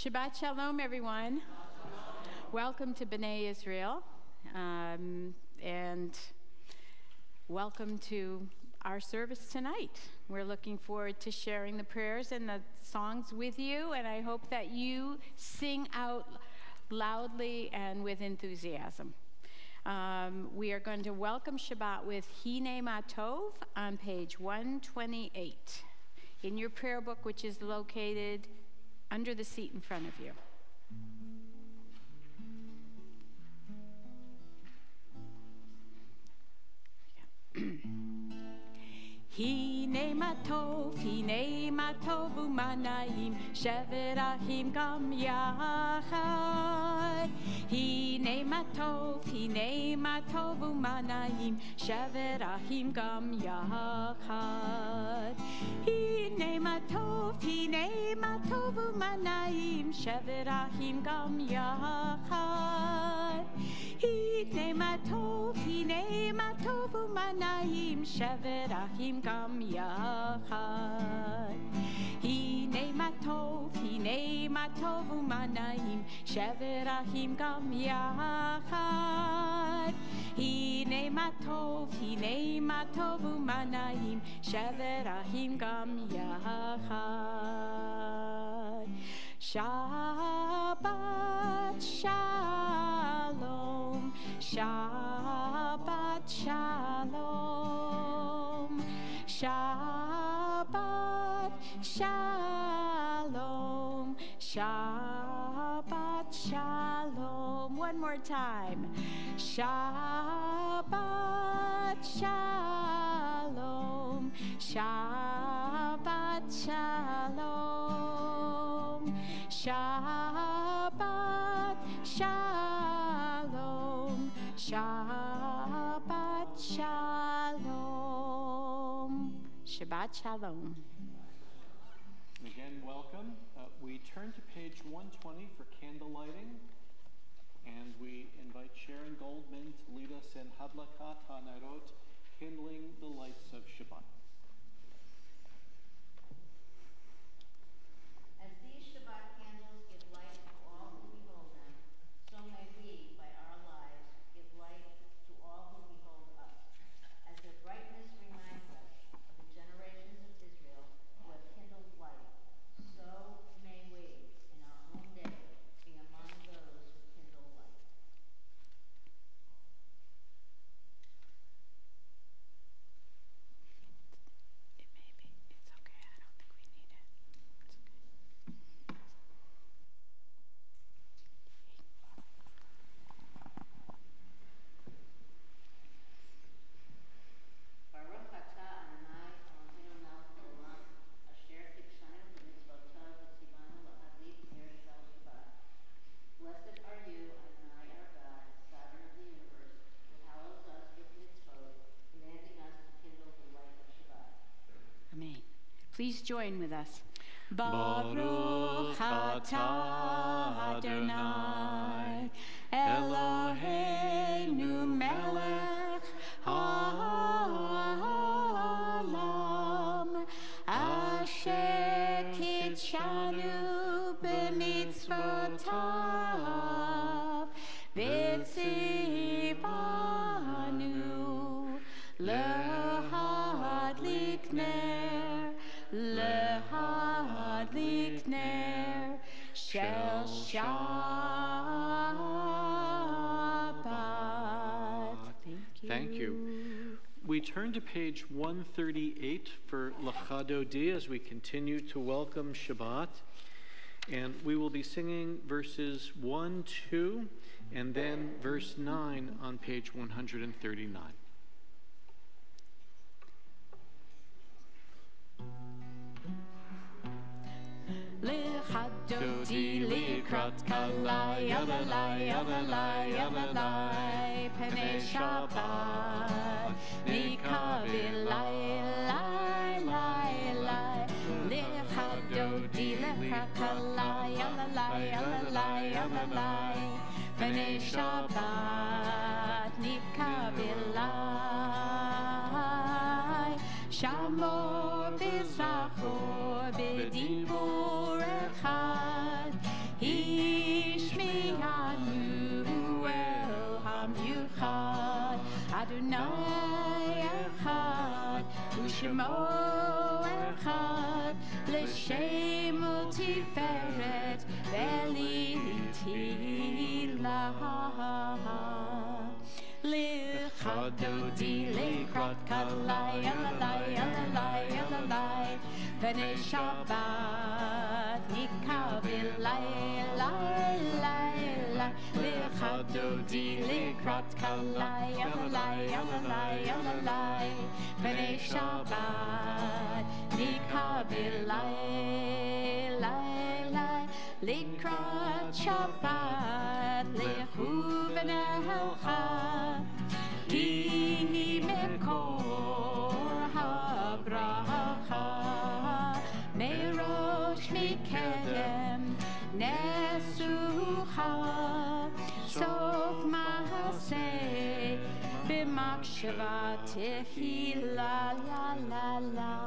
Shabbat Shalom, everyone. Welcome to B'nai Israel, and welcome to our service tonight. We're looking forward to sharing the prayers and the songs with you, and I hope that you sing out loudly and with enthusiasm. We are going to welcome Shabbat with Hine Ma Tov on page 128 in your prayer book, which is located under the seat in front of you. Hine ma tov umanaim shevet achim gam yachad. Hine ma tov umanaim shevet achim gam yachad. Hine ma tov umanaim shevet achim gam yachad. Hine ma tov umanaim shevet achim gam yachad. Hine ma tov umanaim shevet achim gam yachad. Hine ma tov umanaim shevet achim gam yachad. Shabbat Shalom, Shabbat Shalom, Shabbat Shalom, Shabbat Shalom. One more time. Shabbat Shalom, Shabbat Shalom, Shabbat Shalom, Shabbat Shalom. Shabbat Shalom. Again, welcome. We turn to page 120 for candle lighting, and we invite Sharon Goldman to lead us in Hadlakat HaNarot, kindling the lights of Shabbat. As these Shabbat candles give light to all who behold them, so may we, by our lives, give light to all who behold us. As their brightness reminds us of the generations of Israel who have kindled light, so may we, in our own day, be among those who kindle light. It may be. It's okay. I don't think we need it. It's okay. Baruch atah Adonai Eloheinu melech haolam, asher kidshanu b'mitzvotav v'tzivanu lahadlik ner shel Shabbat. Blessed are you, Adonai our God, sovereign of the universe, who hallows us with mitzvot, commanding us to kindle the light of Shabbat. Amen. Please join with us. Baruch atah Adonai Eloheinu melech haolam, asher kidshanu b'mitzvotav v'tzivanu lahadlik ner shel Shabbat. Thank you. We turn to page 138 for Lachado D as we continue to welcome Shabbat. And we will be singing verses 1, 2, and then verse 9 on page 139. Lechadoti likrat kalai alalai alalai alalai Pnei Shabbat nikavilai lai lai lai Lechadoti likrat kalai alalai alalai alalai Pnei Shabbat nikavilai Shamor v'zachor b'dibur echad echad l'shem u'tiferet v'litila. L'chadodi l'krat kalai alalai alalai alalai v'nei Shabbat nikabil lai lai lai lai l'chadodi l'krat kalai alalai alalai alalai v'nei Shabbat nikabil lai lai lai l'krat Shabbat l'chu v'nehelcha ki mekor habracha merosh mikedem nesucha sof mahaseh b'makshava tehila la la la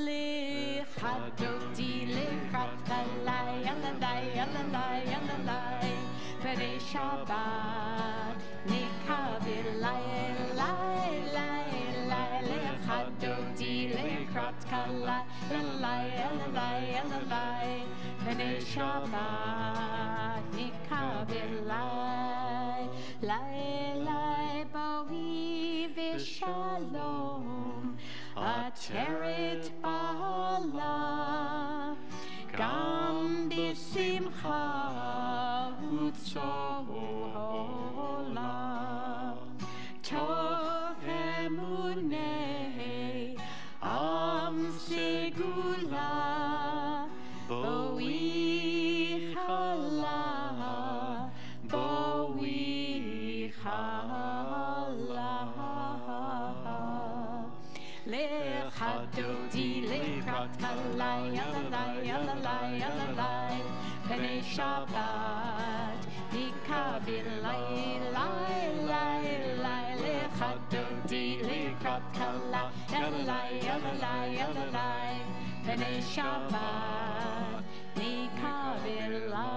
l'chadodi l'krat kalai alalai alalai alalai v'nei Shabbat nikabil lai lai lai lai l'chadodi l'krat kalai alalai alalai alalai v'nei Shabbat nikabil lai lai lai boi v'shalom ateret bala gam b'simcha u'tzola tov emunei am segula boi chala l'chadodi l'krat kalai alalai alalai alalai v'nei Shabbat nikabil lai lai lai lai l'chadodi l'krat kalai alalai alalai alalai v'nei Shabbat nikabil lai.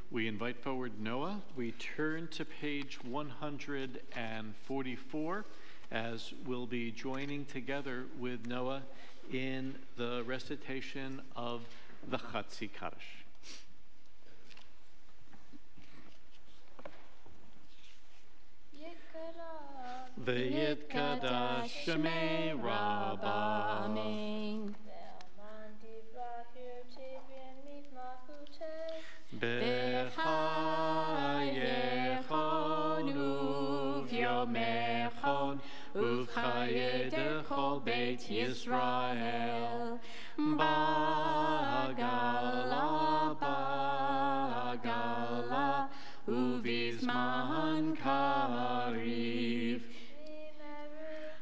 We invite forward Noah. We turn to page 144 as we'll be joining together with Noah in the recitation of the Chatzi Kaddish. V'yitkadash Shemei Rabbah. Amen. B'chayechon u'v'yomechon u'v'chaye dechol Beit Yisrael Ba'agala ba'agala u'v'zman kariv.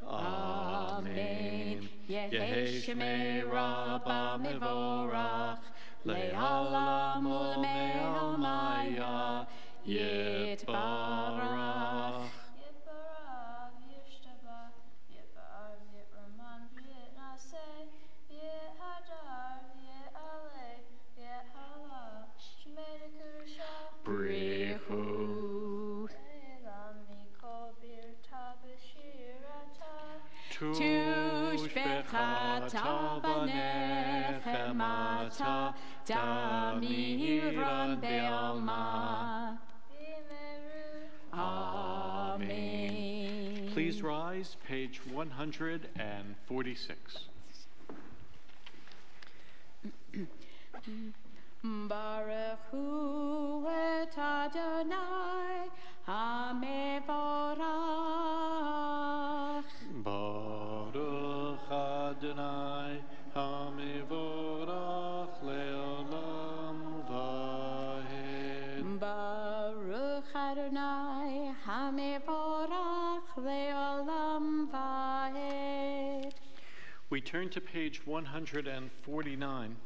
Amen. Yehei Shemei Rabbah mevorach Le'alam u'le'almaya yitbarach. Yitbarach, yishtabach, yitbar, yitraman, yitnaseh, yithadar, yitaleh, yithala, shemei nekurusha. Brichu. Elam mikol birta b'shirata. Tushbechata v'nechemata damiran be'alma. Amen. Please rise, page 146. Baruch hu et Adonai hamevorach. Baruch Adonai hamevorach le'olam va'ed. Baruch Adonai hamevorach le'olam va'ed. We turn to page 149.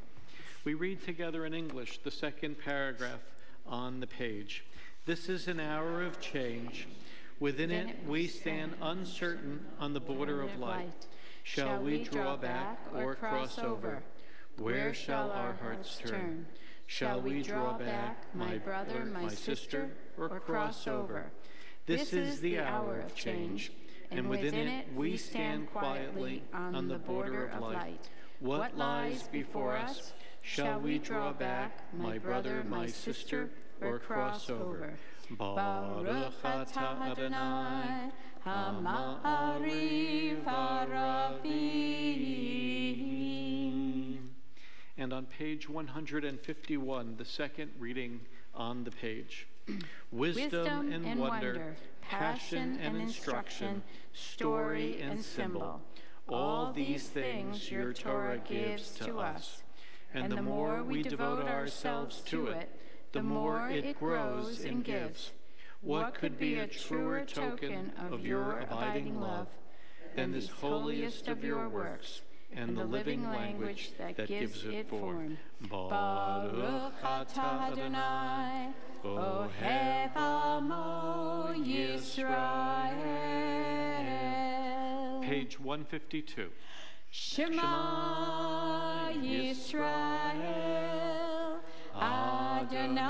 We read together in English the second paragraph on the page. This is an hour of change. Within it we stand uncertain on the border of light. Shall we draw back or cross over? Where shall our hearts turn? Shall we draw back, my brother, my sister, or cross over? This is the hour of change, and within it we stand quietly on the border of light. What lies before us? Shall we draw back, my brother, my sister, or cross over? Baruch atah Adonai, Ha'ma'ariv ha'ravim. And on page 151, the second reading on the page. Wisdom and wonder, passion and instruction, story and symbol. All these things your Torah gives to us. And the more we devote ourselves to it, the more it grows and gives. What could be a truer token of your abiding love than this holiest of your works and the living language that gives it form? Baruch atah Adonai, Ohev Amo Yisrael. Page 152. Shema Yisrael, Adonai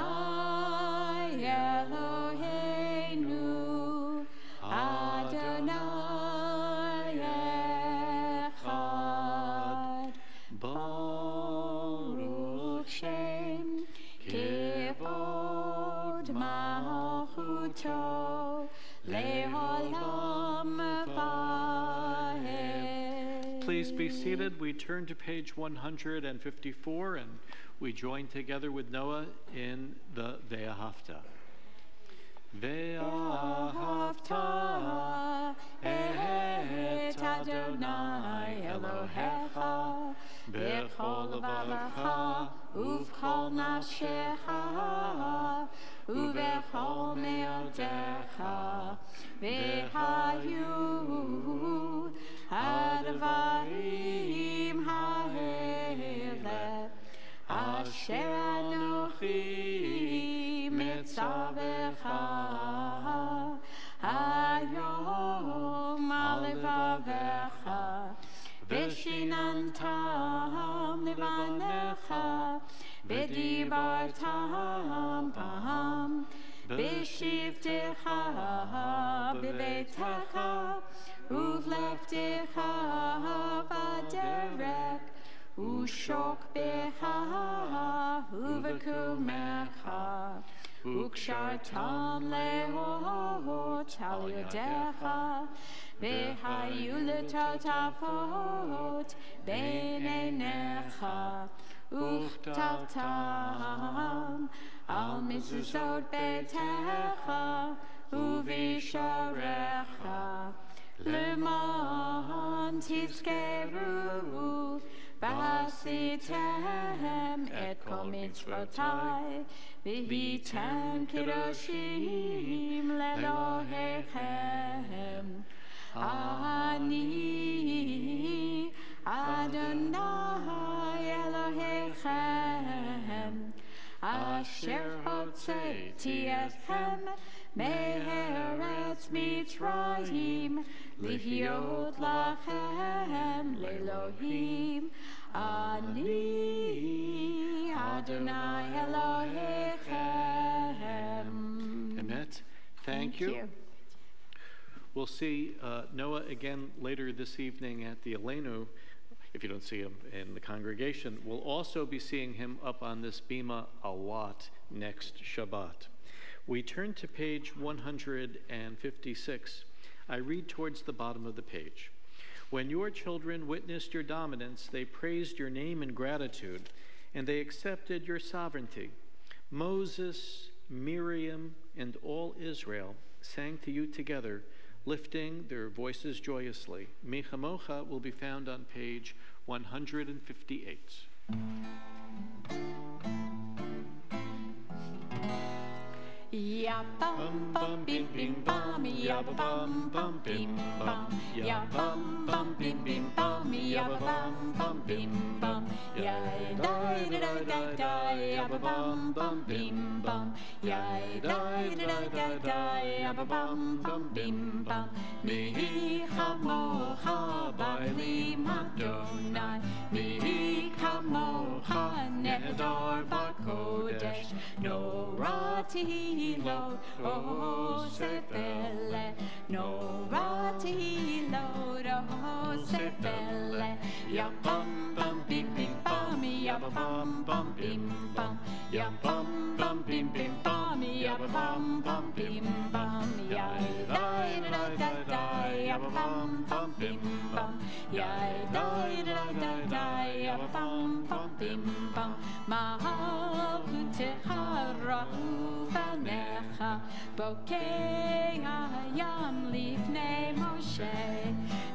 Eloheinu, Adonai Echad. Baruch Shem Kevod Malchuto Le'olam Vaed. Please be seated. We turn to page 154 and we join together with Noah in the Ve'ahavta. Ve'ahavta et Adonai Elohecha b'chol levavecha u'v'chol nafshecha u'v'chol me'odecha v'hayu hadvarim ha'eleh asher anochi metzavecha hayom al levavecha v'shinantam levanecha v'dibartam bam v'shivtecha b'beitecha uv'leftecha v'derek u'shok becha uv'kumecha u'kshartam leot al yodecha v'hayu letotafot b'neinecha u'chtaltam al mezuzot beitecha u'visharecha leman tizkeru V'asitem et kol mitzvotai v'hitem kedoshim lelohechem Ani Adonai Elohechem asher hotzeiti etchem me'eretz Mitzrayim lihyot lachem le'elohim Ani Adonai Elohechem. Emet, thank you. We'll see Noah again later this evening at the Aleinu. If you don't see him in the congregation, we'll also be seeing him up on this bima a lot next Shabbat. We turn to page 156. I read towards the bottom of the page. When your children witnessed your dominance, they praised your name in gratitude, and they accepted your sovereignty. Moses, Miriam, and all Israel sang to you together, lifting their voices joyously. Michamocha will be found on page 158. Ya bum bum bim bim bum, ya bum bum bim bum, ya bum bum bim bim bum, ya bum bum bim bum, ya da da da da, ya bum bum bim bum, ya da da da da, ya bum bum bim bum. Mi chamocha ba'lim Adonai, mi chamocha nedor ba'kodesh, no ratilo, oh sefele, no ratilo, oh sefele, ya bum bum bim bim bum, ya bum bum bim bum, ya bum bum bim bim bum, ya bum bum bim bum, ya da da da da, ya bum bum bim bum, ya da da da da, ya bum bum bim bum, Mahalutecha rahu fanecha, bokei hayam lifnei Moshe,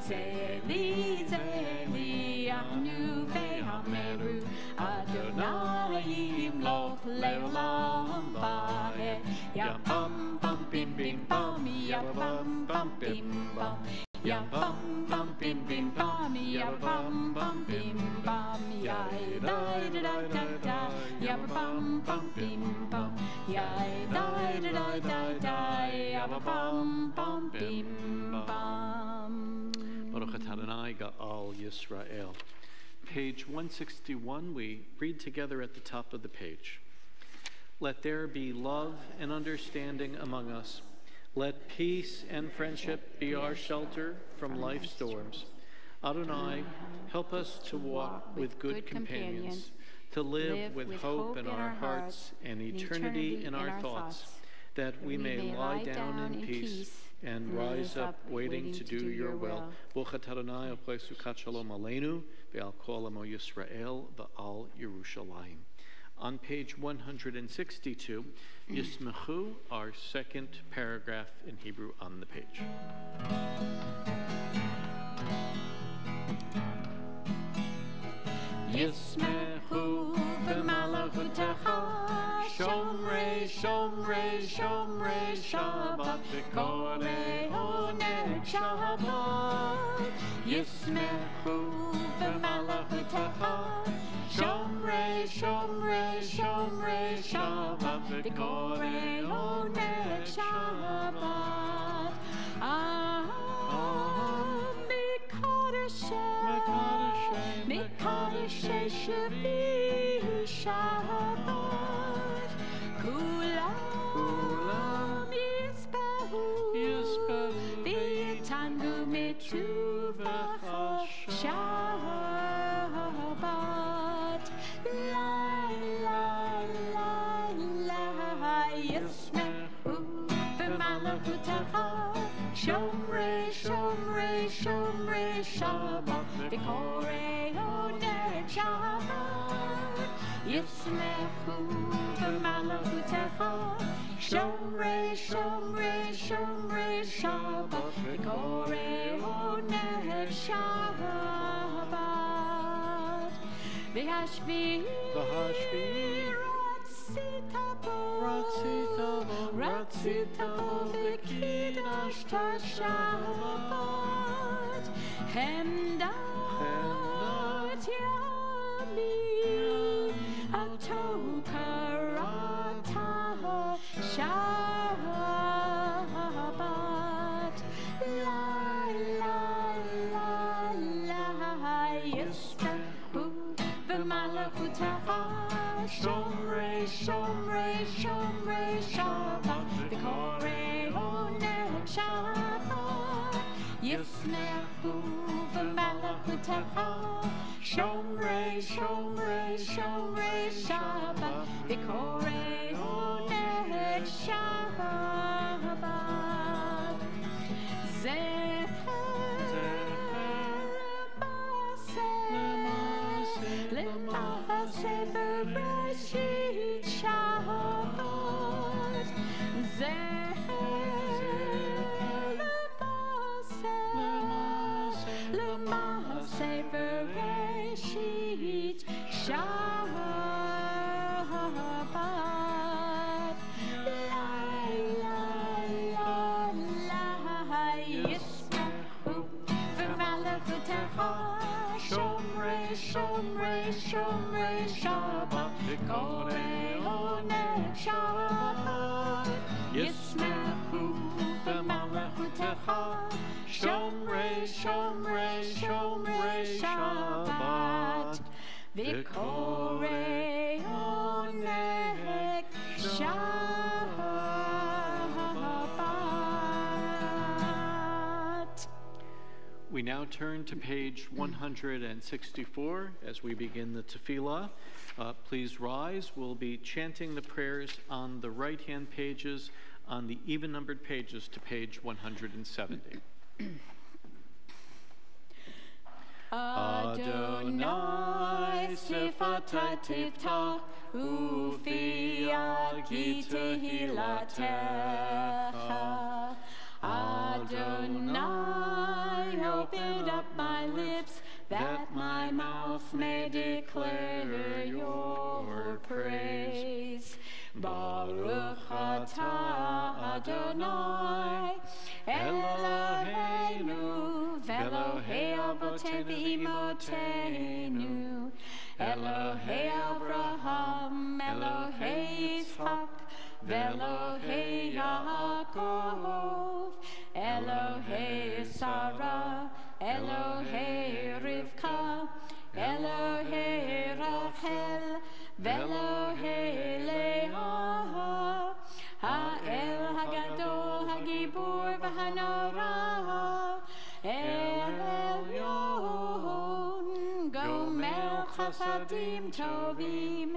zeli zeli anu ve'ameru, Adonai yimloch leolam va'ed, ya bum bum bim bim bum, ya bum bum bim bum, ya bum bum bim bim bum, ya bum bum bim bum, ya da da da da da, ya bum bum bim bum, ya da da da da da, ya bum bum bim bum. Baruch atah Adonai Ga'al Yisrael. Page 161, we read together at the top of the page. Let there be love and understanding among us. Let peace and friendship be our shelter from life's storms. Adonai, help us to walk with good companions, to live with hope in our hearts and eternity in our thoughts, that we may lie down in peace and rise up waiting to do your will. Baruch atah Adonai u'plei sukat shalom aleinu ve'al kol amo Yisrael ve'al Yerushalayim. On page 162, Yismechu, our second paragraph in Hebrew on the page. Yismechu v'malachutecha, shomrei, shomrei, shomrei Shabbat, v'korei oneg Shabbat. Yismechu v'malachutecha, shomrei, shomrei, shomrei Shabbat, v'korei oneg Shabbat. Mikadashei Shavi Shabbat, Kulam Yispahu, V'yitangu Mituvah Shabbat, La la la la, Yismehu v'malachutecha, Shomrei, shomrei, shomrei Shabbat, v'korei oneg Shabbat. Yismechu v'malachutecha, shomrei, shomrei, shomrei Shabbat, v'korei oneg Shabbat. V'hashvi, Ratzitabo v'kidashta Shabbat, Hemdat yamim ato karata Shabbat, la la la la, Yismechu v'malachutecha, shomrei, shomrei, shomrei Shabbat, v'korei oneg Shabbat. Yismechu v'malachutecha, shomrei, shomrei, shomrei Shabbat, v'korei oneg Shabbat. Lema'aseh Bereshit Shabbat, Lema'aseh Bereshit Shabbat, La la la la, Yismechu v'malachutecha, shomrei, shomrei, shomrei Shabbat, v'korei oneg Shabbat. Yismechu v'malachutecha, shomrei, shomrei, shomrei Shabbat, v'korei oneg We now turn to page 164 as we begin the tefillah. Please rise. We'll be chanting the prayers on the right-hand pages, on the even-numbered pages to page 170. Adonai sifatai tiftach ufi tehillatech. Adonai, open up my lips, that my mouth may declare your praise. Baruch atah Adonai, Eloheinu, Elohei avotenu v'imotenu, Elohei Avraham, Elohei Yitzchak, Elohei Yaakov, Elohei Sarah, Elohei Rivka, Elohei Rachel, Elohei Leah, Ha'el Hagadol Hagibur v'Hanora, El Elyon, Gomer Chasadim Tovim,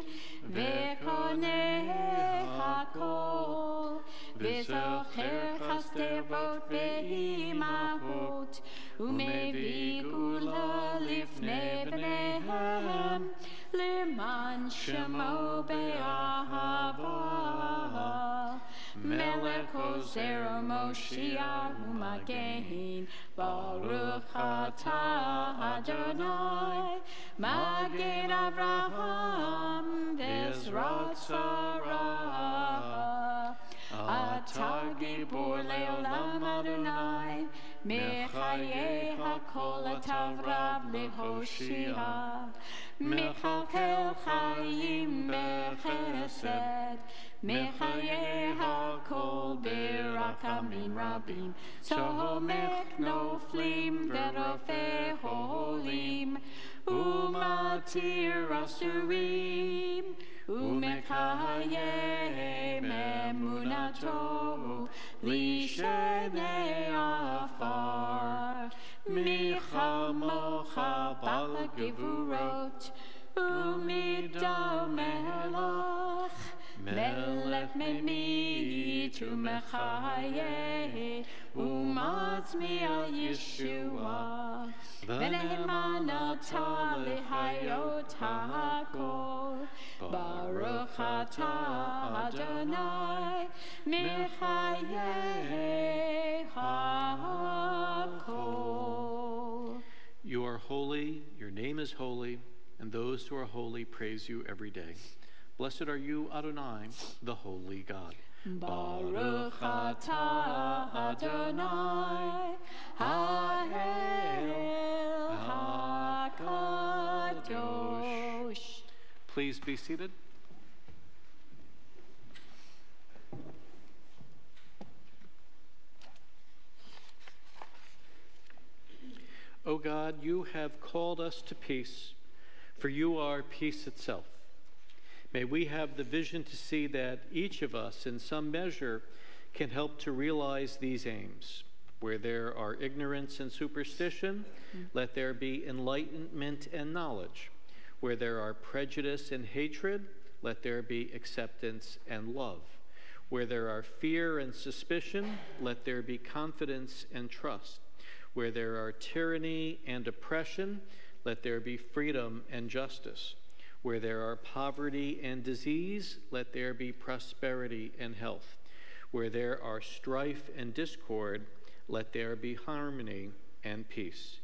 Ve'koneh Hakol, Ve'zocher Chasdevot ve'imahot, Umevi Gula Lifnei Bneihem, Leman Shemo Be'ahava, Melech Ozer Moshiach U'Magen, Baruch atah Adonai, Magen Avraham, Bezrat Sarah, Atah Gibor Le'olam Adonai, Mechayeh HaKol Atavrav Lehoshia, Mechalkel Chayim Bechesed, Mechayeh HaKol Berakamim Rabim, Somech Noflim Verofeh Holim, Umatir Asurim, Umekayeh Memunato, Lishenei Afar, Michamocha Balagivurot, Umidal Melach, Melech Memit Umechayeh, Umatzmi al Yeshua, V'nehemanata lehayot hakol, Baruch atah Adonai, Mechayeh hakol. You are holy, your name is holy, and those who are holy praise you every day. Blessed are you, Adonai, the holy God. Baruch atah Adonai, Ha'el HaKadosh. Please be seated. O God, you have called us to peace, for you are peace itself. May we have the vision to see that each of us, in some measure, can help to realize these aims. Where there are ignorance and superstition, let there be enlightenment and knowledge. Where there are prejudice and hatred, let there be acceptance and love. Where there are fear and suspicion, let there be confidence and trust. Where there are tyranny and oppression, let there be freedom and justice. Where there are poverty and disease, let there be prosperity and health. Where there are strife and discord, let there be harmony and peace.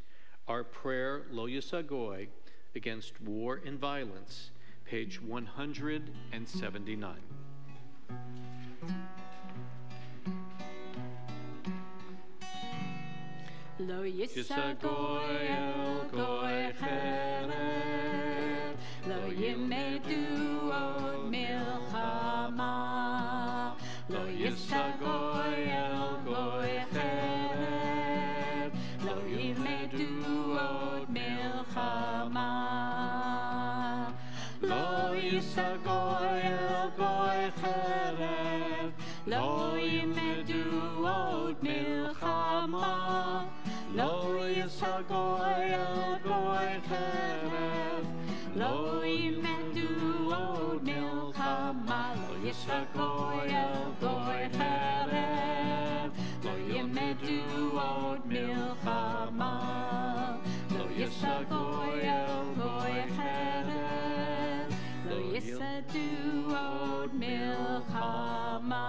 Our prayer, Lo Yisagoy, against war and violence, page 179. Lo Yisagoy el goy cherem, Lo yimedu od milchama. Lo Yisagoy el goy cherem, Lo yimedu od milchama. Lo Yisagoy el goy cherem, Lo yimedu od milchama. Lo Yisagoy goy el goy cherev. Lo yimedu od milchama. Lo yisa goy el goy cherev. Lo yimedu od milchama. Lo yisa goy el goy cherev. Lo yisadu od milchama.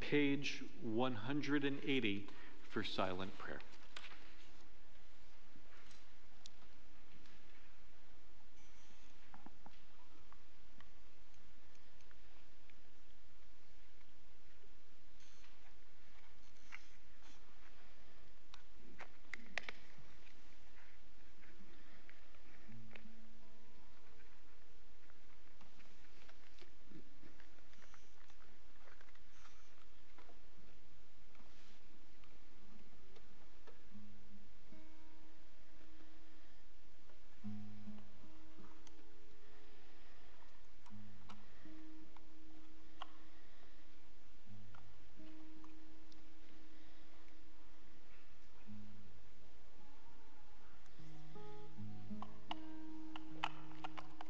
Page 180 for silent prayer.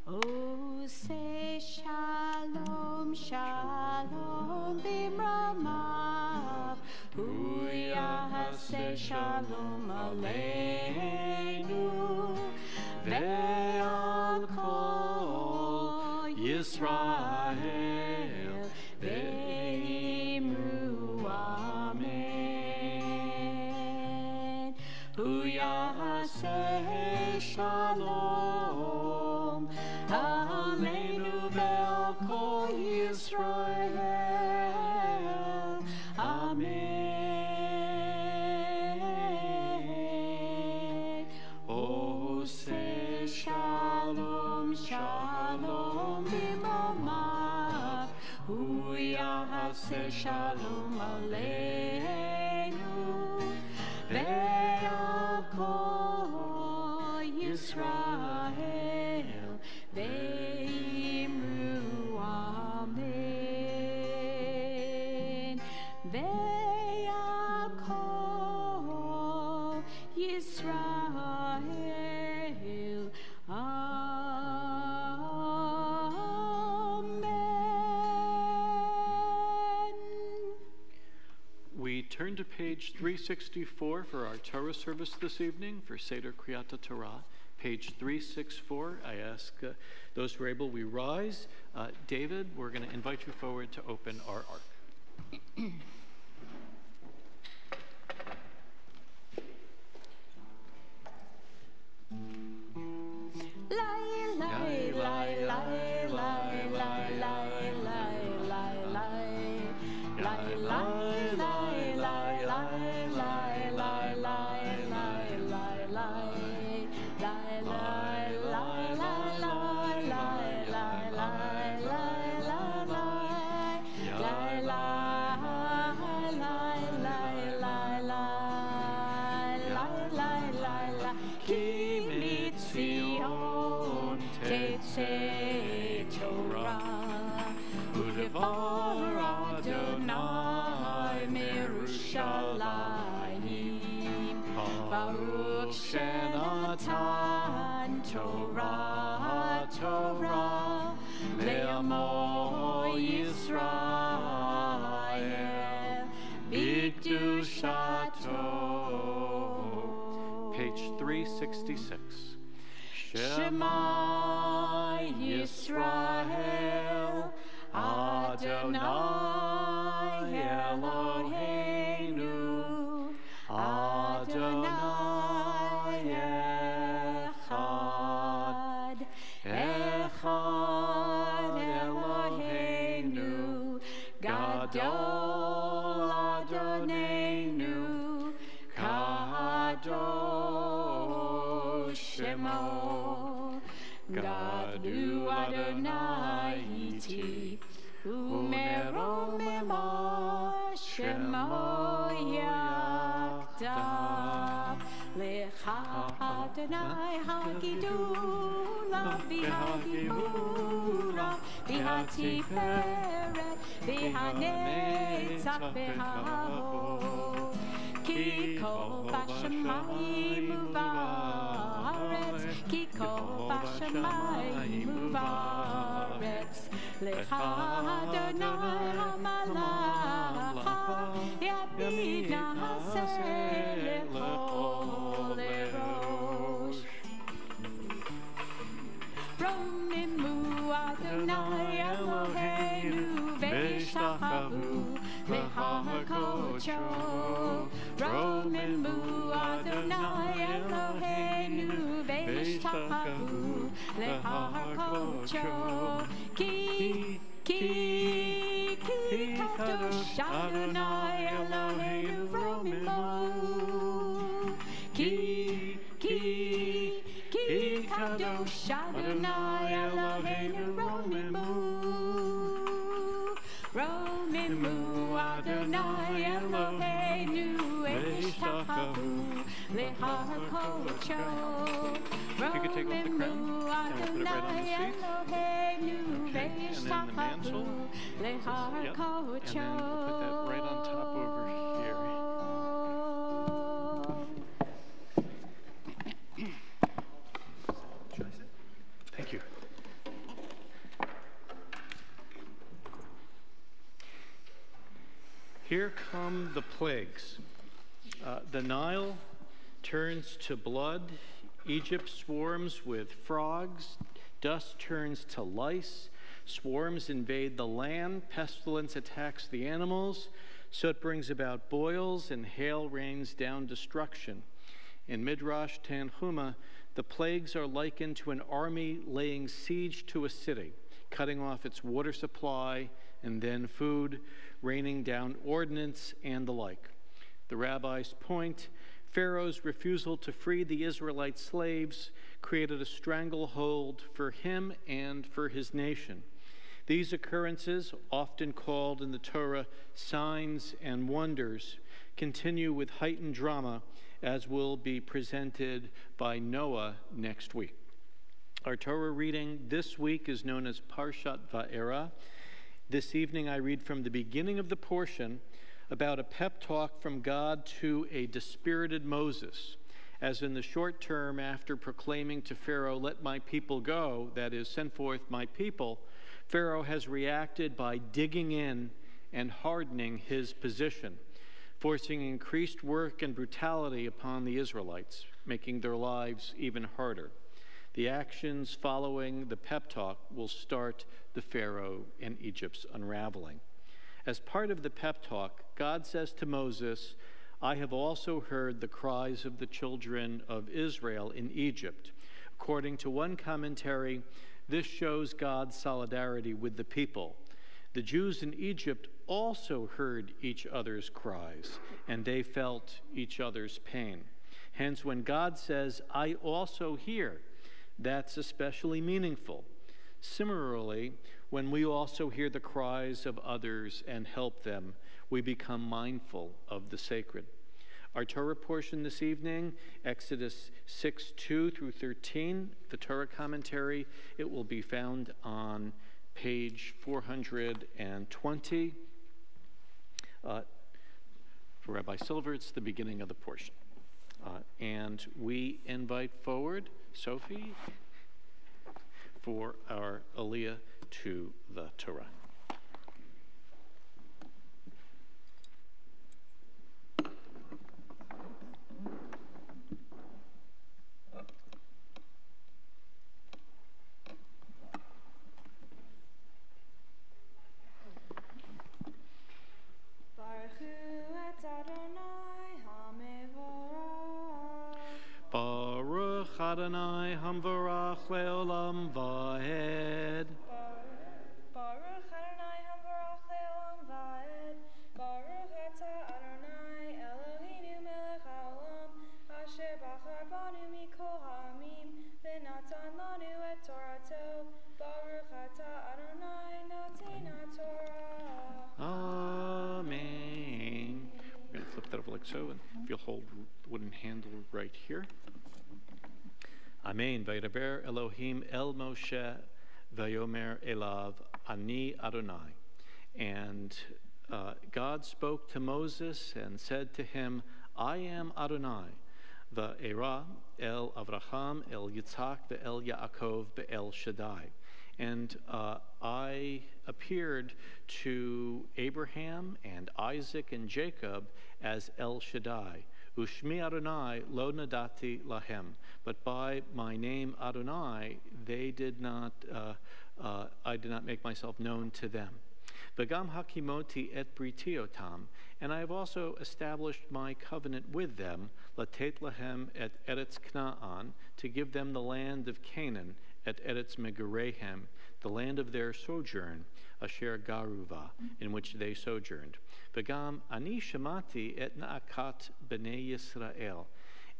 Oh, say shalom, shalom, bimramav. Huya say shalom aleinu. Ve'al kol Yisrael. Ve'imru amen. Huya say shalom. Aleinu ve'al kol Yisrael. Amen. Oh, say shalom, shalom, bimamav. Huya say shalom aleinu. Ve'al kol Yisrael. Ve'imru amen. Ve'al kol Yisrael. Amen. We turn to page 364 for our Torah service this evening for Seder Kriyat Torah. Page 364, I ask those who are able, we rise. David, we're going to invite you forward to open our ark. Udevar Adonai Mirushalayim Baruch Shenatan Torah Torah Le'amo Yisrael B'kedushato. Page 366. Shema Yisrael Adonai Eloheinu Adonai Echad Echad Eloheinu Gadol Adonenu Kadosh Shemo Gadu Adonai Iti Umeromema Shemo Yakdav Lecha Adonai Hagidula V'Hagibura V'Hatiferet V'Hanetzach V'Havod Ki Ki kol bashamayim uvaretz, ki kol bashamayim uvaretz, lecha Adonai hamalacha, yabid na'aseh lechol erosh. Romimu Adonai Eloheinu ve'ishtachavu lehakocho. Romimu Adonai Eloheinu ve'ishtachavu lehakocho. Ki kadosh Adonai Eloheinu romimu. Ki kadosh Adonai Eloheinu romimu. Romimu Adonai Eloheinu ve'ishtachavu lehakocho. Romimu Adonai Eloheinu ve'ishtachavu lehakocho. And then we'll put that right on top over here. Thank you. Here come the plagues. The Nile turns to blood. Egypt swarms with frogs. Dust turns to lice. Swarms invade the land. Pestilence attacks the animals. Soot brings about boils, and hail rains down destruction. In Midrash Tanhuma, the plagues are likened to an army laying siege to a city, cutting off its water supply and then food, raining down ordnance and the like. The rabbis point, Pharaoh's refusal to free the Israelite slaves created a stranglehold for him and for his nation. These occurrences, often called in the Torah signs and wonders, continue with heightened drama, as will be presented by Noah next week. Our Torah reading this week is known as Parshat Va'era. This evening I read from the beginning of the portion about a pep talk from God to a dispirited Moses, as in the short term after proclaiming to Pharaoh, "Let my people go," that is, send forth my people, Pharaoh has reacted by digging in and hardening his position, forcing increased work and brutality upon the Israelites, making their lives even harder. The actions following the pep talk will start the Pharaoh and Egypt's unraveling. As part of the pep talk, God says to Moses, "I have also heard the cries of the children of Israel in Egypt." According to one commentary, this shows God's solidarity with the people. The Jews in Egypt also heard each other's cries, and they felt each other's pain. Hence, when God says, "I also hear," that's especially meaningful. Similarly, when we also hear the cries of others and help them, we become mindful of the sacred. Our Torah portion this evening, Exodus 6:2 through 13, the Torah commentary, it will be found on page 420. For Rabbi Silver, it's the beginning of the portion. And we invite forward Sophie for our Aliyah to the Torah. Baruch Adonai Hamvarach Leolam Vaed. Baruch Adonai Hamvarach Leolam Vaed. Baruch Atah Adonai Eloheinu melech haolam, asher bachar banu mikol ha'amim, v'natan lanu et Torato. Baruch Atah Adonai noten ha'Torah. Amen. We're going to flip that over like so, and if you'll hold the wooden handle right here. Amen. Vayidaber Elohim el Moshe vayomer elav ani Adonai. And God spoke to Moses and said to him, I am Adonai, Va'era El Avraham, El Yitzhak, Ve'el Yaakov, Ve'el Shaddai. And I appeared to Abraham and Isaac and Jacob as El Shaddai. Ushmi Adonai lo nadati lahem. But by my name Adonai, I did not make myself known to them. V'gam hakimoti et britiotam. And I have also established my covenant with them, latet lahem et eretz Knaan, to give them the land of Canaan, et eretz megarehem, the land of their sojourn, asher garuva, in which they sojourned. V'gam ani shamati et na'akat b'nei Yisrael.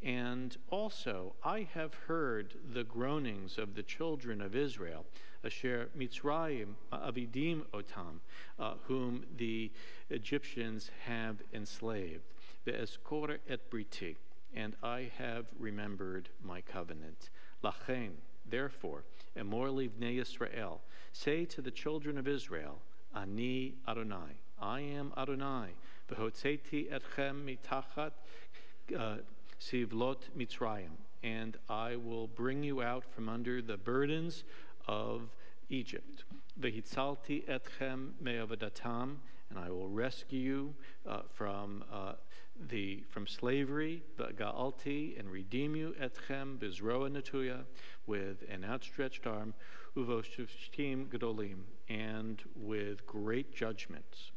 And also I have heard the groanings of the children of Israel, asher Mitzrayim avidim otam, whom the Egyptians have enslaved. Ve'ezkor et briti, and I have remembered my covenant. Lachen, therefore, emor livnei Yisrael, say to the children of Israel, Ani Adonai, I am Adonai, v'hotzeti etchem mitachat sivlot Mitzrayim, and I will bring you out from under the burdens of Egypt. Vehitzalti etchem me'avadatam, and I will rescue you from slavery. V'ga'alti, and redeem you etchem bizroa natuya, with an outstretched arm. Uvoshtim gedolim, and with great judgments.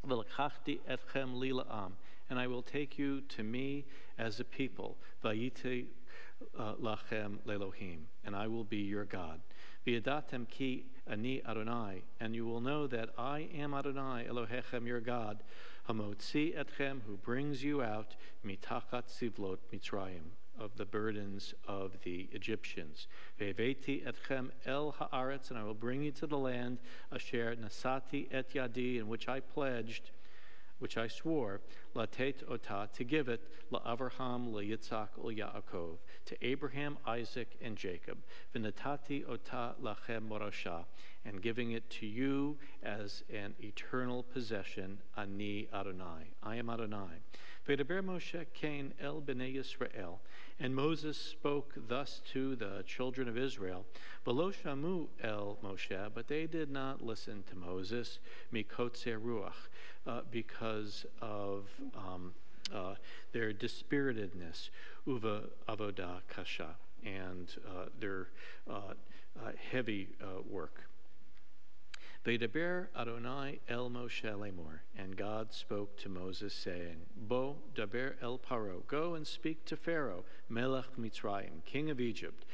V'lakachti etchem lila'am, and I will take you to me as a people. Vayite lachem lelohim, and I will be your God. V'yadatem ki ani Adonai, and you will know that I am Adonai Elohechem, your God, hamotzi etchem, who brings you out mitachat sivlot Mitzrayim, of the burdens of the Egyptians. Ve'eveti etchem el haaretz, and I will bring you to the land asher nasati et yadi, in which I pledged, which I swore, latet otah, to give it, la'avraham, la'yitzhak, la'yaakov, to Abraham, Isaac, and Jacob, v'natati otah lachem morasha, and giving it to you as an eternal possession, ani Adonai, I am Adonai. V'edaber Moshe kain el b'nei Yisrael, and Moses spoke thus to the children of Israel, v'lo shamu el Moshe, but they did not listen to Moses, mikotze ruach, because of their dispiritedness, uva avodah kasha, and their heavy work. V'edaber Adonai el Moshe lemor, and God spoke to Moses, saying, Bo daber el Paro, go and speak to Pharaoh, melech Mitzrayim, king of Egypt,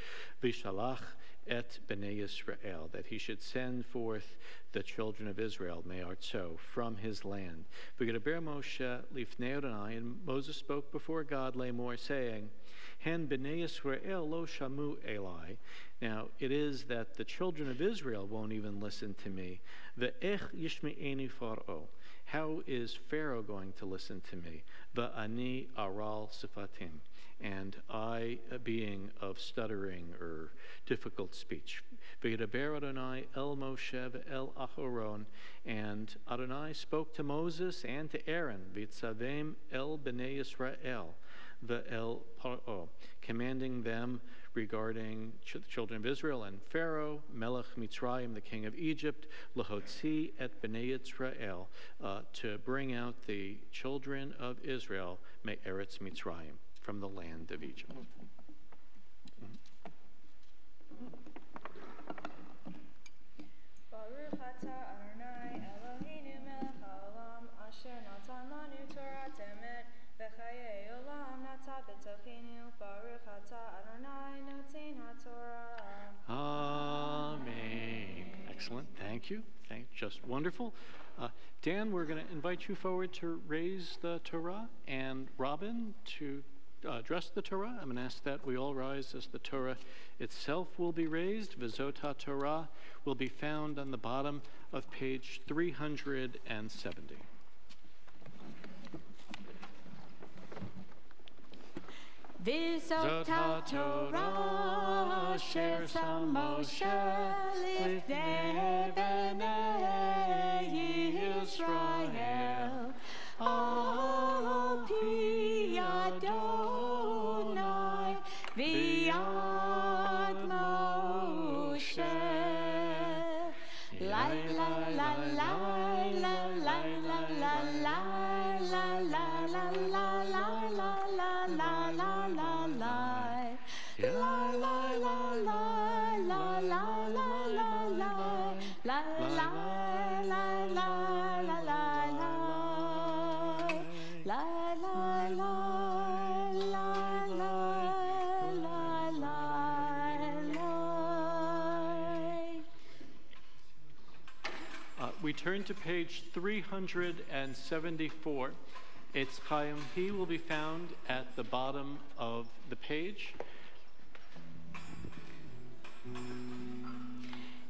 v'shalach et b'nei Yisrael, that he should send forth the children of Israel, me'artzo, from his land. V'gedaber Moshe lifnei Adonai, and Moses spoke before God, lemor, saying, Hen b'nei Yisrael lo shamu Eli. Now, it is that the children of Israel won't even listen to me. Ve'ech yishme'eni Pharaoh. How is Pharaoh going to listen to me? Ve'ani aral sifatim. And I, being of stuttering or difficult speech. Ve'yedaber Adonai el Moshe ve'el Aharon. And Adonai spoke to Moses and to Aaron. V'yitzavem el b'nei Yisrael ve'el Paro, commanding them regarding the children of Israel and Pharaoh, Melech Mitzrayim, the king of Egypt, lahotzi et b'nei Yisrael, to bring out the children of Israel, me'eretz Mitzrayim, from the land of Egypt. Baruch atah Adonai Eloheinu melech haolam, asher natan lanu Torah temet, v'chayei olam nata b'tochenu. Baruch atah Adonai notin haTorah. Amen. Excellent. Thank you. Just wonderful. Dan, we're going to invite you forward to raise the Torah, and Robin to address the Torah. I'm going to ask that we all rise as the Torah itself will be raised. V'zot Torah will be found on the bottom of page 370. V'zot HaTorah asher sam Moshe lifnei b'nei Yisrael al pi Adonai v'yad Moshe. La la la la la la la la la la la la la la la la la la la la. La la la la la la la la la la la la la la la la la We turn to page 374. It's Chaim. He will be found at the bottom of the page.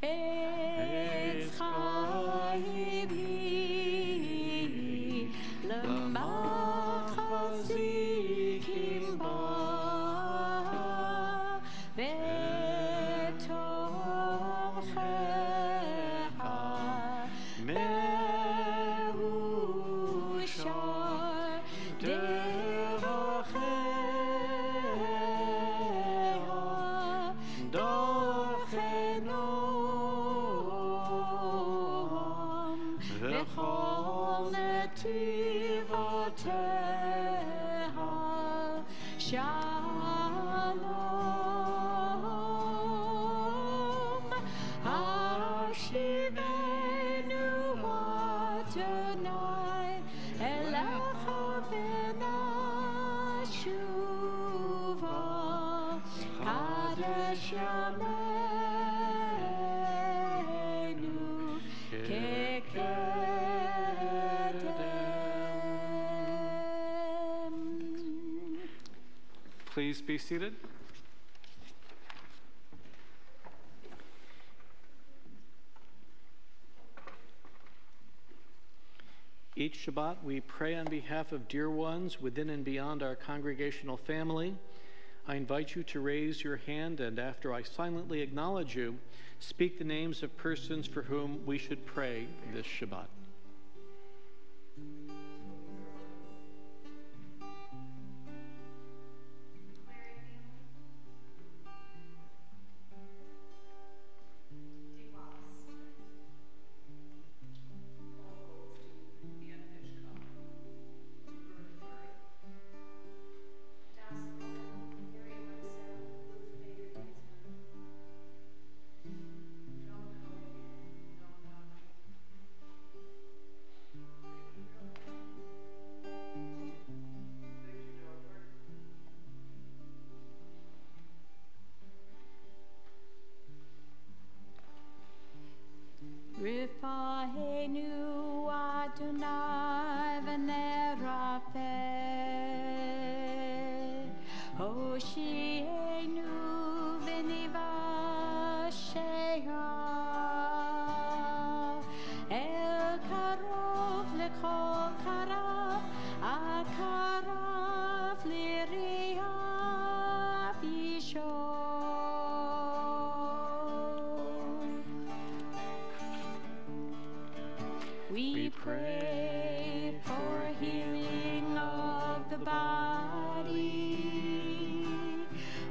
It's Chaim he l'machazikim ba v'torchecha me'ushar derochecha dochenom v'chol netivoteha shalom hashivenu Adonai elecha v'nashuva kadesh yameinu kekedem. Please be seated. Each Shabbat, we pray on behalf of dear ones within and beyond our congregational family. I invite you to raise your hand, and after I silently acknowledge you, speak the names of persons for whom we should pray this Shabbat. Rifa'enu Adonai v'nerafeh, Hoshi'enu v'nivasheha, El karov l'chol karav, akarav l'ri'ah v'ishor. We pray for healing of the body.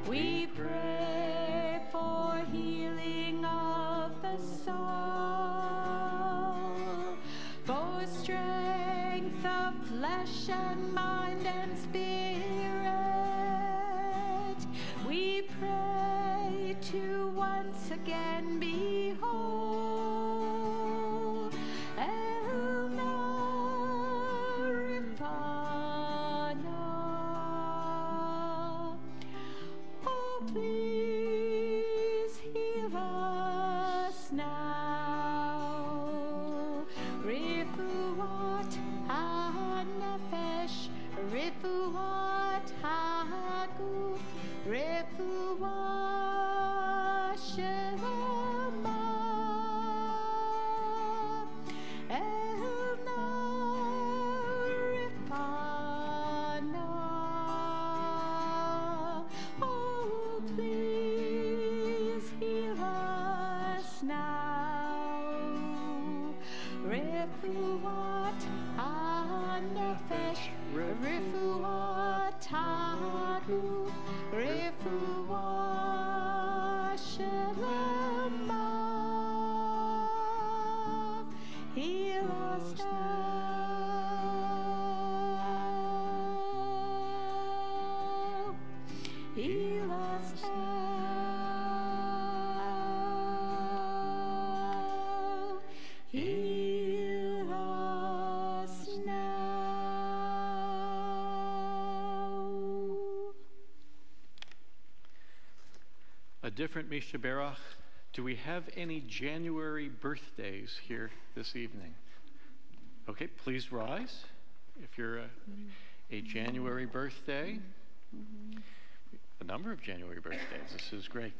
We pray for healing of the soul, for strength of flesh and mind and spirit. We pray to once again be whole. Please heal us now. Rifuat ha-nefesh, rifuat ha-guf, rifuat shelama. Elna rifana. Oh, please heal us now. Rifuat ha-nefesh, rifuat refuah shelema, heal us now, heal us now, heal us now. A different Misha Berach. Do we have any January birthdays here this evening? Okay, please rise if you're a January birthday. A number of January birthdays. This is great.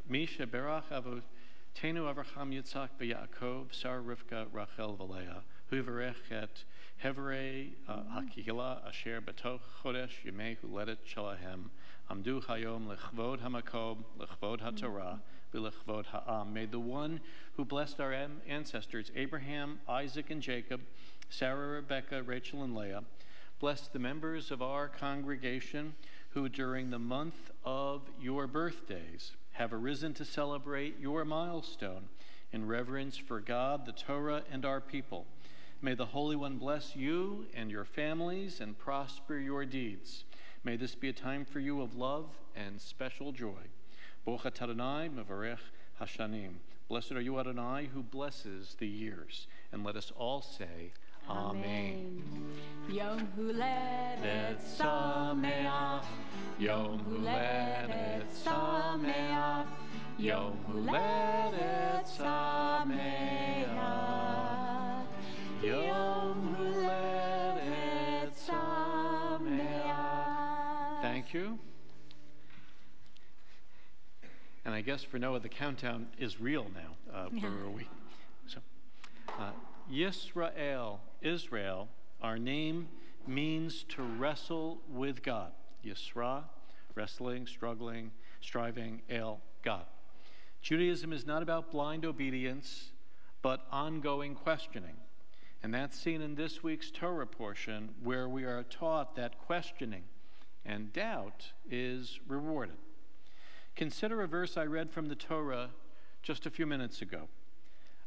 Misha Berach Avotenu Avraham Yitzhak v'Yaakov Sarah Rivka Rachel v'Leah Huvarech et Hevrei Hakihila Asher Batoch Chodesh Yemei Huledet Shalahem Amdu Hayom Lechvod Hamakom Lechvod HaTorah V'Lechvod Ha'am. May the one who blessed our ancestors Abraham, Isaac, and Jacob, Sarah, Rebekah, Rachel, and Leah, bless the members of our congregation who during the month of your birthdays have arisen to celebrate your milestone in reverence for God, the Torah, and our people. May the Holy One bless you and your families and prosper your deeds. May this be a time for you of love and special joy. Baruch atah Adonai mevarech hashanim. Blessed are you, Adonai, who blesses the years. And let us all say, Amen. Yom Huledet Sameach, Yom Huledet Sameach, Yom Huledet Sameach, Yom Huledet Sameach. Thank you. And I guess for Noah, the countdown is real now for a week. So, Yisrael, Israel, our name means to wrestle with God. Yisra, wrestling, struggling, striving, El, God. Judaism is not about blind obedience, but ongoing questioning. And that's seen in this week's Torah portion, where we are taught that questioning and doubt is rewarded. Consider a verse I read from the Torah just a few minutes ago.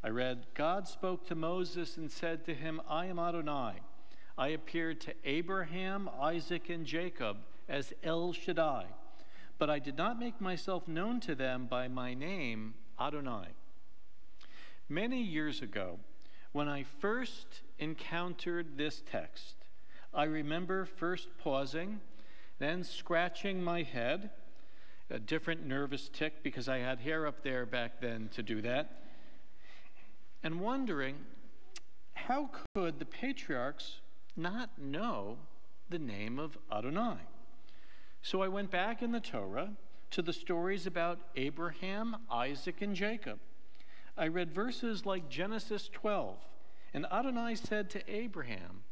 I read, God spoke to Moses and said to him, I am Adonai. I appeared to Abraham, Isaac, and Jacob as El Shaddai, but I did not make myself known to them by my name, Adonai. Many years ago, when I first encountered this text, I remember first pausing, then scratching my head, a different nervous tick because I had hair up there back then to do that, and wondering, how could the patriarchs not know the name of Adonai? So I went back in the Torah to the stories about Abraham, Isaac, and Jacob. I read verses like Genesis 12, and Adonai said to Abram,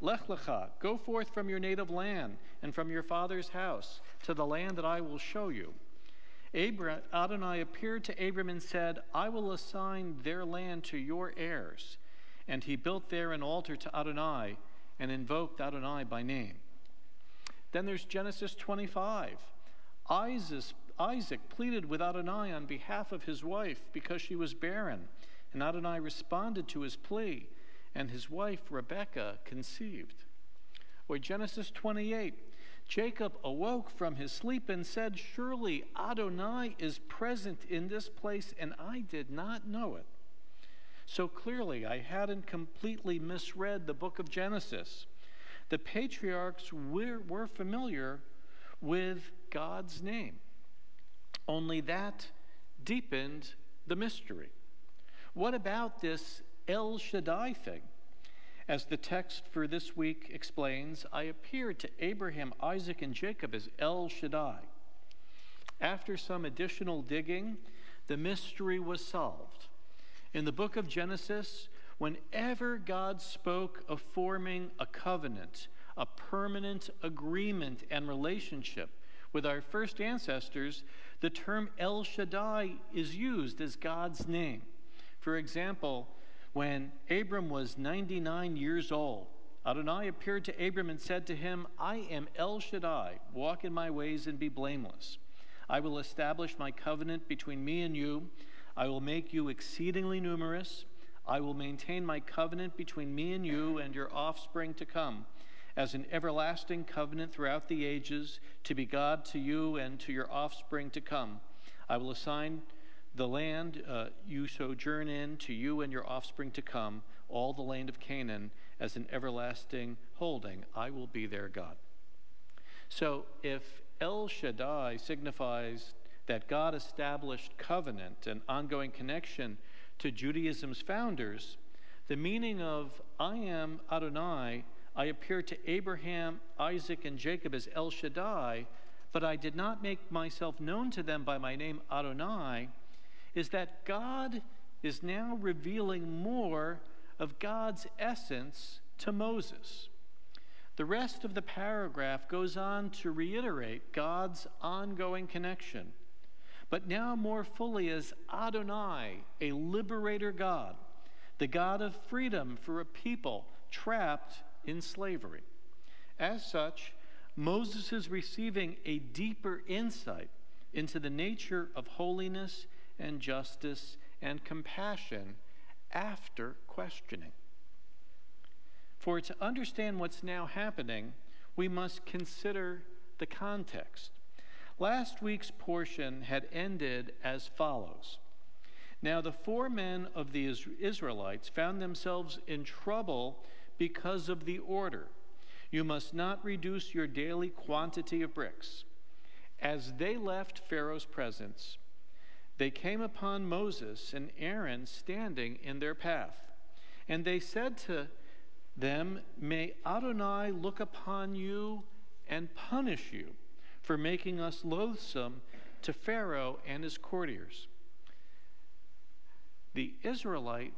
Lech lecha, go forth from your native land and from your father's house to the land that I will show you. Adonai appeared to Abram and said, I will assign their land to your heirs. And he built there an altar to Adonai and invoked Adonai by name. Then there's Genesis 25. Isaac pleaded with Adonai on behalf of his wife because she was barren. And Adonai responded to his plea, and his wife Rebekah conceived. Or Genesis 28. Jacob awoke from his sleep and said, surely Adonai is present in this place, and I did not know it. So clearly, I hadn't completely misread the book of Genesis. The patriarchs were familiar with God's name. Only that deepened the mystery. What about this El Shaddai thing? As the text for this week explains, I appeared to Abraham, Isaac, and Jacob as El Shaddai. After some additional digging, the mystery was solved. In the book of Genesis, whenever God spoke of forming a covenant, a permanent agreement and relationship with our first ancestors, the term El Shaddai is used as God's name. For example, when Abram was 99 years old, Adonai appeared to Abram and said to him, I am El Shaddai. Walk in my ways and be blameless. I will establish my covenant between me and you. I will make you exceedingly numerous. I will maintain my covenant between me and you and your offspring to come, as an everlasting covenant throughout the ages, to be God to you and to your offspring to come. I will assign the land you sojourn in to you and your offspring to come, all the land of Canaan, as an everlasting holding. I will be their God. So if El Shaddai signifies that God established covenant and ongoing connection to Judaism's founders, the meaning of I am Adonai, I appeared to Abraham, Isaac, and Jacob as El Shaddai, but I did not make myself known to them by my name Adonai, is that God is now revealing more of God's essence to Moses. The rest of the paragraph goes on to reiterate God's ongoing connection, but now more fully as Adonai, a liberator God, the God of freedom for a people trapped in slavery. As such, Moses is receiving a deeper insight into the nature of holiness and justice and compassion after questioning. For to understand what's now happening, we must consider the context. Last week's portion had ended as follows. Now the 4 men of the Israelites found themselves in trouble because of the order, you must not reduce your daily quantity of bricks. As they left Pharaoh's presence, they came upon Moses and Aaron standing in their path. And they said to them, may Adonai look upon you and punish you for making us loathsome to Pharaoh and his courtiers. The Israelite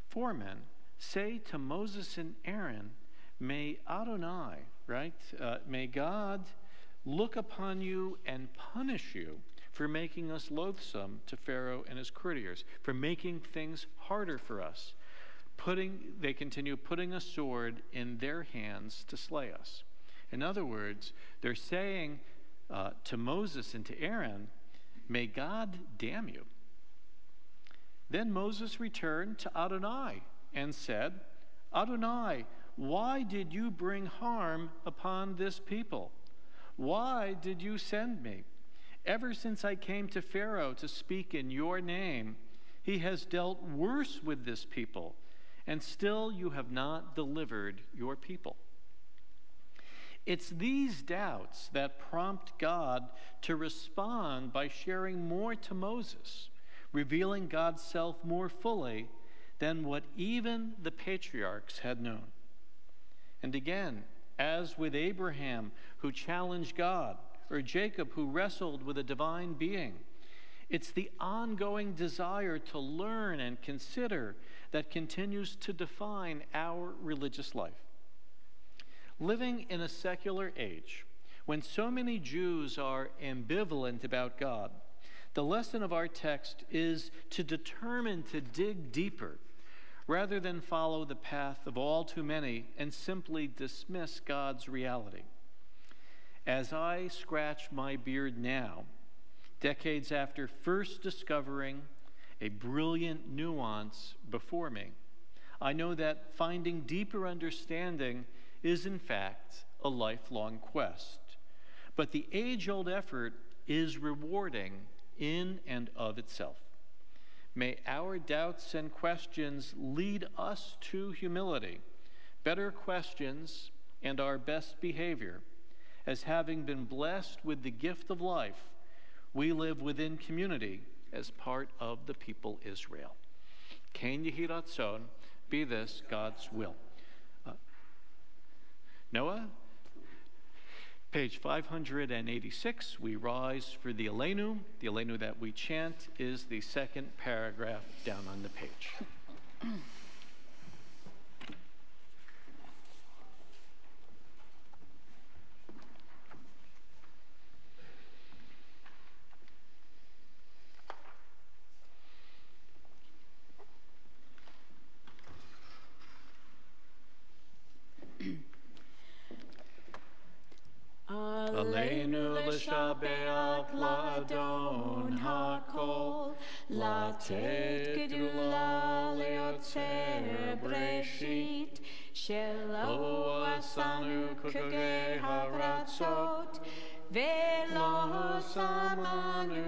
4 men say to Moses and Aaron, may Adonai, may God look upon you and punish you for making us loathsome to Pharaoh and his courtiers, for making things harder for us. They continue putting a sword in their hands to slay us. In other words, they're saying to Moses and to Aaron, may God damn you. Then Moses returned to Adonai and said, Adonai, why did you bring harm upon this people? Why did you send me? Ever since I came to Pharaoh to speak in your name, he has dealt worse with this people, and still you have not delivered your people. It's these doubts that prompt God to respond by sharing more to Moses, revealing God's self more fully than what even the patriarchs had known. And again, as with Abraham, who challenged God, or Jacob, who wrestled with a divine being, it's the ongoing desire to learn and consider that continues to define our religious life. Living in a secular age, when so many Jews are ambivalent about God, the lesson of our text is to determine to dig deeper rather than follow the path of all too many and simply dismiss God's reality. As I scratch my beard now, decades after first discovering a brilliant nuance before me, I know that finding deeper understanding is in fact a lifelong quest. But the age-old effort is rewarding in and of itself. May our doubts and questions lead us to humility, better questions, and our best behavior. As having been blessed with the gift of life, we live within community as part of the people Israel. Ken Yehi Ratzon, be this God's will. Noah, page 586, we rise for the Aleinu. The Aleinu that we chant is the second paragraph down on the page. Aleinu l'shabeach la'adon hakol, latet gedula leotzer breshit, shelo asanu kugei haratzot, velo samanu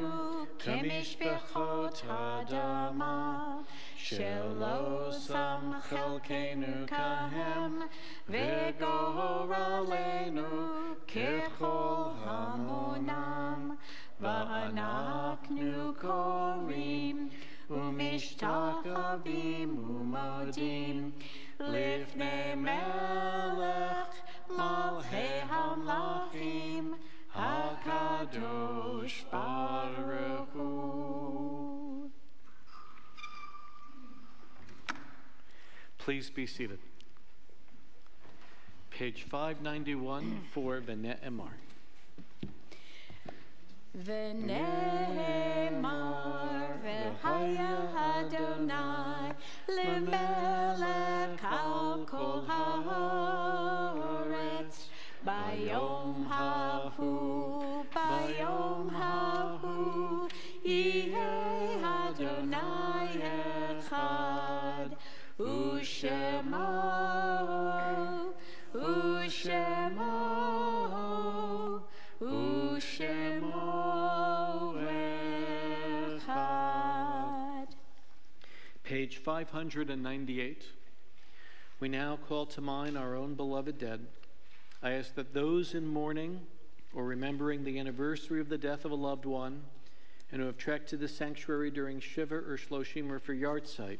kemishbechot hadama, shelo sam chelkenu kahem, vegor aleinu kechol hamonam, v'anachnu korim umishtachavim umodim lifnei melech malchei hamlachim hakadosh baruch hu. Please be seated. Page 591 for V'ne'emar. V'ne'emar v'haya Adonai l'melech al kol ha'oretz bayom hahu yihei Adonai echad u'shemo echad. Page 598. We now call to mind our own beloved dead. I ask that those in mourning or remembering the anniversary of the death of a loved one and who have trekked to the sanctuary during Shiva or Shloshim or for Yartzeit,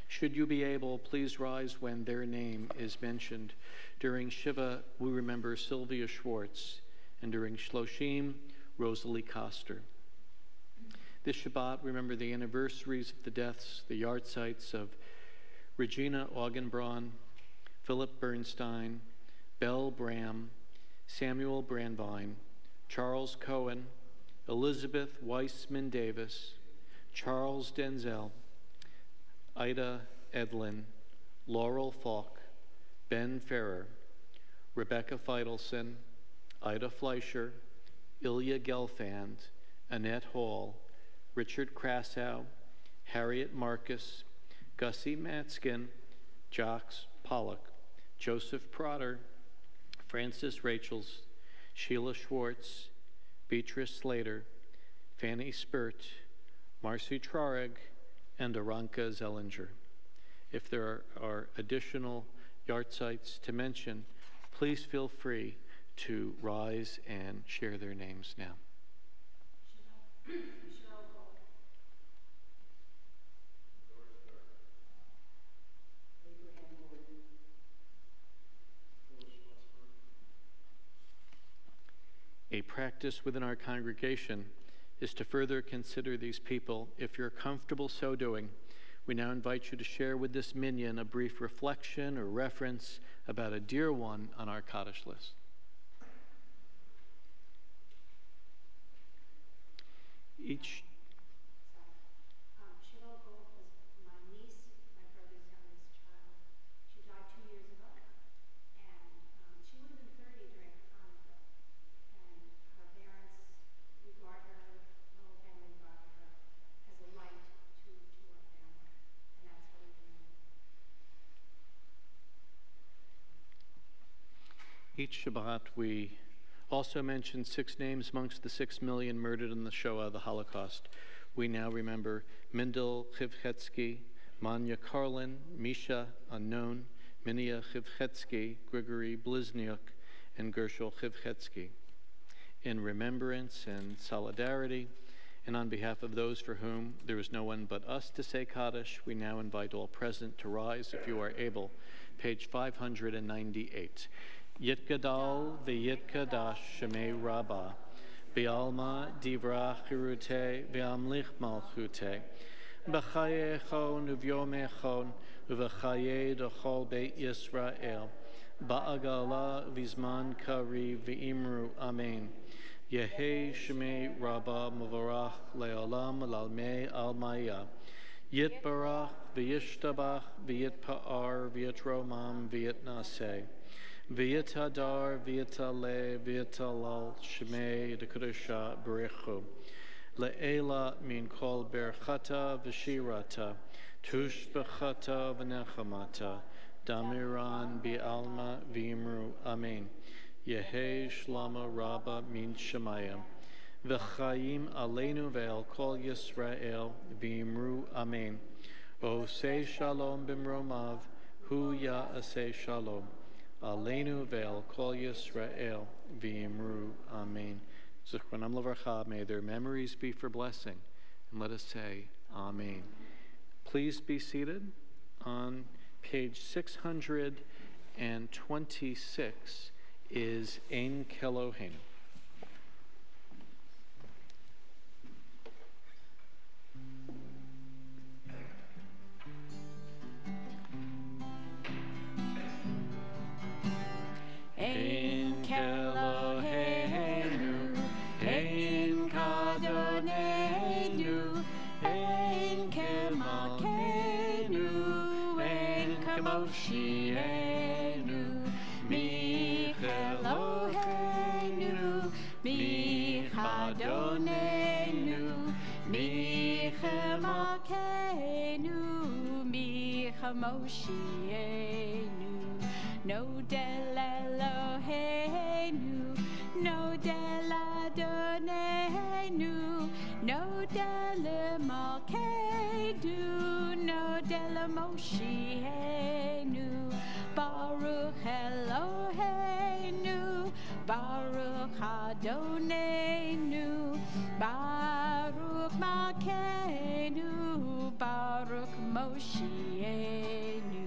should you be able, please rise when their name is mentioned. During Shiva, we remember Sylvia Schwartz, and during Shloshim, Rosalie Koster. This Shabbat, remember the anniversaries of the deaths, the Yartzeits of Regina Augenbraun, Philip Bernstein, Belle Bram, Samuel Brandvine, Charles Cohen, Elizabeth Weissman Davis, Charles Denzel, Ida Edlin, Laurel Falk, Ben Ferrer, Rebecca Feidelson, Ida Fleischer, Ilya Gelfand, Annette Hall, Richard Krasow, Harriet Marcus, Gussie Matskin, Jacques Pollock, Joseph Protter, Francis Rachels, Sheila Schwartz, Beatrice Slater, Fanny Spurt, Marcy Trarig, and Aranka Zellinger. If there are additional Yartzeits to mention, please feel free to rise and share their names now. A practice within our congregation is to further consider these people. If you're comfortable so doing, we now invite you to share with this minyan a brief reflection or reference about a dear one on our Kaddish list. Each Cheryl Gold was my niece, my brother's youngest child. She died 2 years ago, and she would have been 30 during Hanukkah. And her parents regard her, the whole family regarded her as a light to our family, and that's how we remember. Each Shabbat, we also mention 6 names amongst the 6 million murdered in the Shoah, the Holocaust. We now remember Mindel Chivchetsky, Manya Karlin, Misha, unknown, Minia Chivchetsky, Grigory Bliznyuk, and Gershel Chivchetsky. In remembrance and solidarity, and on behalf of those for whom there is no one but us to say Kaddish, we now invite all present to rise if you are able. Page 598. Yitgadal v'yitkadash shemei Rabbah, B'alma divra chirute v'amlich malchute, B'chaye chon uvyome chon, U'v'chaye d'chol beit Yisrael, Ba'agala v'zman kari v'imru amen. Yehei shemei Rabbah mavarach le'olam lalmei almaya, Yitbarach v'yishtabach v'yitpa'ar v'yitromam v'yitnaseh, V'yatadar, v'yatale, v'yatalal, shmei dekudasha berechu. Le'ela min kol berchata v'shirata, tush b'chata v'nechamata, damiran bi'alma v'imru, amen. Yehi shlama rabba min shemayim, v'chayim aleinu ve'el kol Yisrael v'imru, amen. Osei shalom b'mromav, hu ya'aseh shalom. Aleinu ve'el kol Yisrael v'imru, amen. Zichronam levarcha, may their memories be for blessing. And let us say, amen. Please be seated. On page 626 is Ein Keloheinu. Ein Keloheinu, Ein Kadonenu, Ein Kemalkeinu, Ein Kamoshienu, Micheloheinu, Michadonenu, Michemalkeinu, Michamoshienu. No del Eloheinu, no del Adonenu, no del Malkeinu, no del Moshienu. Baruch Eloheinu, Baruch Adonenu, Baruch Malkeinu, Baruch Moshienu.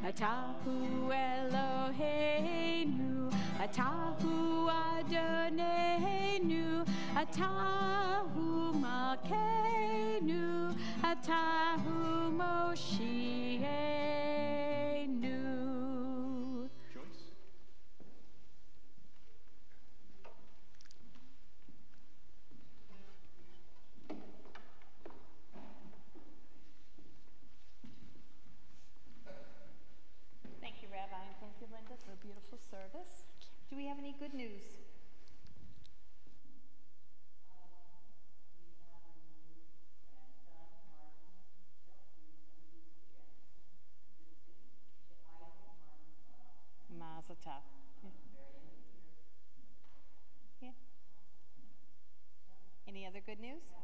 Atahu Eloheinu, Atahu Adonenu, Atahu Malkeinu, Atahu Moshienu. Joyce? Thank you, Rabbi, and thank you, Linda, for a beautiful service. Do we have any good news? Mazel tov. Yeah. Any other good news?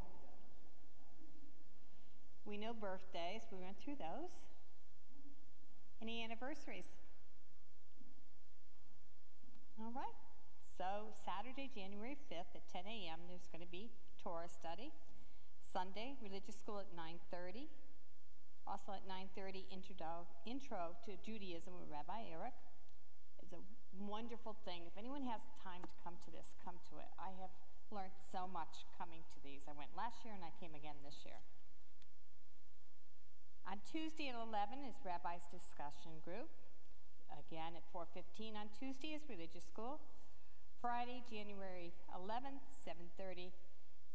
We know birthdays. We went through those. Any anniversaries? All right. So Saturday, January 5th at 10 a.m., there's going to be Torah study. Sunday, religious school at 9:30. Also at 9:30, intro to Judaism with Rabbi Eric. It's a wonderful thing. If anyone has time to come to this, come to it. I have learned so much coming to these. I went last year and I came again this year. On Tuesday at 11 is Rabbi's discussion group. Again, at 4:15 on Tuesday is religious school. Friday, January 11th, 7:30,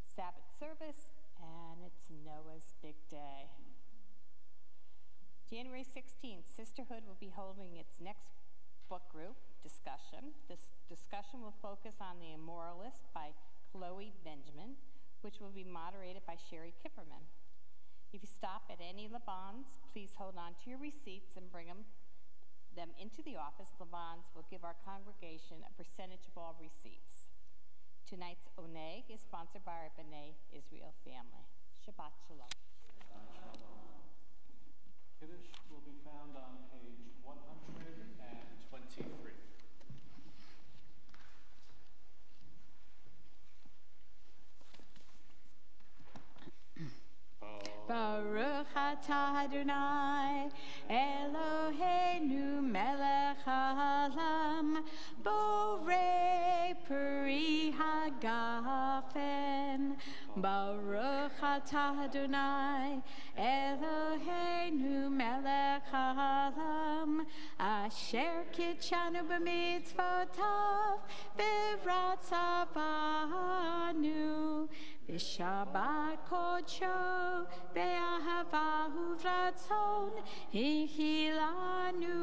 Sabbath service, and it's Noah's big day. January 16th, Sisterhood will be holding its next book group discussion. This discussion will focus on The Immoralist by Chloe Benjamin, which will be moderated by Sherry Kipperman. If you stop at any Labans, please hold on to your receipts and bring them into the office. Labans will give our congregation a percentage of all receipts. Tonight's Oneg is sponsored by our B'nai Israel family. Shabbat Shalom. Kiddush will be found on page 123. Baruch atah Adonai, Eloheinu melech haolam, borei peri hagafen. Baruch atah Adonai, Eloheinu melech haolam, asher kitshanu b'mitzvotav, v'ratzavanu. B'Shabbat kodsho, be'ahava uvratzon, hichilanu,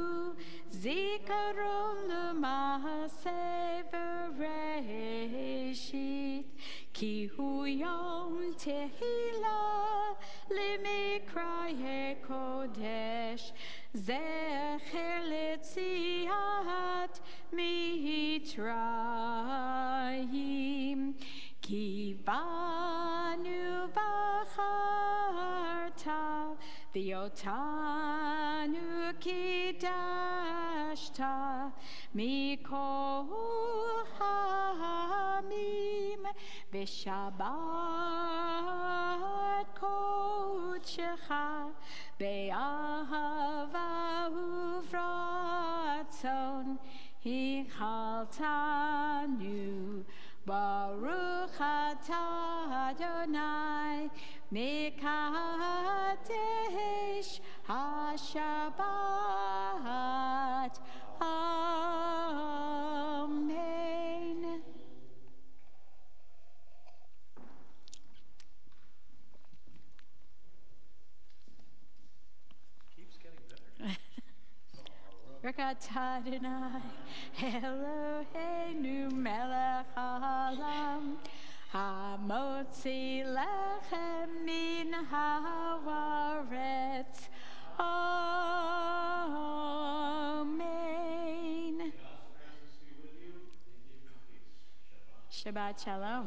zikaron l'maaseh v'reishit, ki hu yom tehillah limikraye kodesh, zecher letziat mitzrayim, ki banu bacharta v'yotanu kidashta mikol ha'amim v'shabbat kodshecha be'ahava uvratzon hichaltanu. Baruch atah Adonai mekadesh hashabbat. Amen. Keeps getting better. Baruch atah Adonai Eloheinu melech haolam, hamotzi lechem min haaretz. Amen. Shabbat shalom.